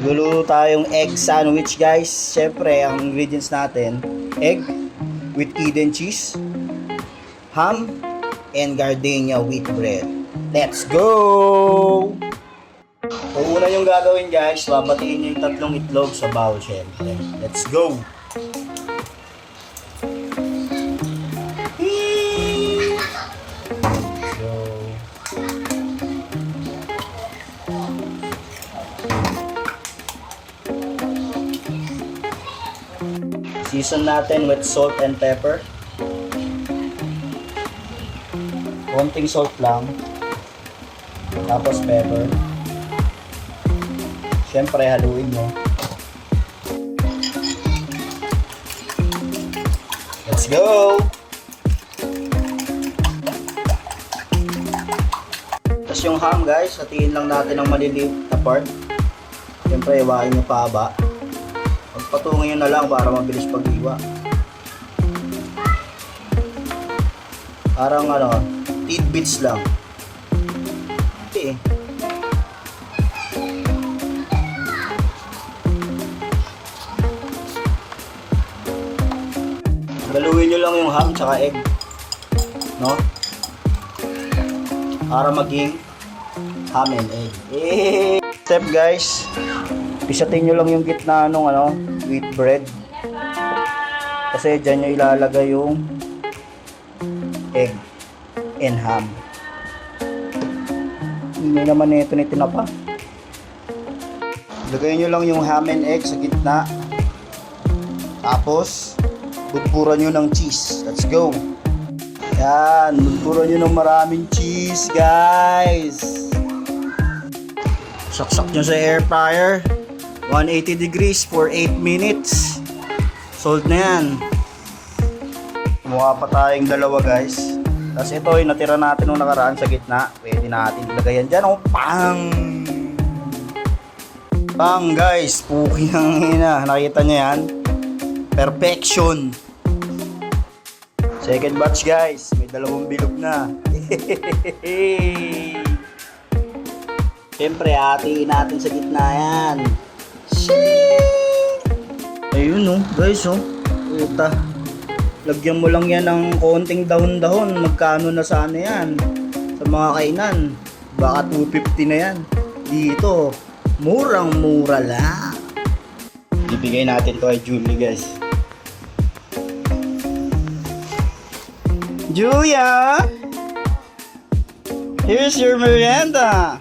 Luluto tayong egg sandwich guys. Siyempre, ang ingredients natin, egg with Eden cheese, ham, and gardenia wheat bread. Let's go! So, una yung gagawin guys, babatiin nyo yung 3 itlog sa bowl syempre. Let's go! Season natin with salt and pepper. Konting salt lang. Tapos pepper. Siyempre, haluin mo. Let's go! Tapos yung ham guys, hatiin lang natin ang maliliit na part. Siyempre, iwain nyo pahaba. Pagpatungin nyo na lang para mabilis pag-iwa. Parang tidbits lang. Okay. Galuin nyo lang yung ham tsaka egg. No? Para maging ham and egg. Step guys. Pisatin nyo lang yung gitna ng wheat bread. Kasi dyan nyo ilalagay yung egg and ham. Hindi naman ito na tinapa. Lagay nyo lang yung ham and egg sa gitna. Tapos, budburan nyo ng cheese. Let's go! Yan, budburan nyo ng maraming cheese, guys! Saksak nyo sa air fryer. 180 degrees for 8 minutes. Sold na yan. Kumuha pa tayong dalawa guys. Tapos ito yung natira natin nung nakaraan sa gitna. Pwede natin ilagay yan dyan. Pang! Pang guys. Puki ng hina. Nakita nyo yan? Perfection. Second batch guys. May 2 bilog na. Siyempre hatiin natin sa gitna yan. Ayun guys puta. Lagyan mo lang yan ng konting dahon-dahon. Magkano na sana yan sa mga kainan? Baka 250 na yan. Dito murang-mura lang. Ibigay natin to kay Julie guys. Julia, here's your merienda.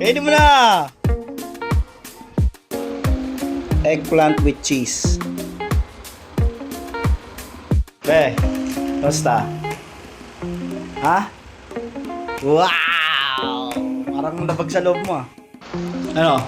Pwede mo na. Eggplant with cheese. Basta. Ha? Wow! Parang labag sa loob mo Ano?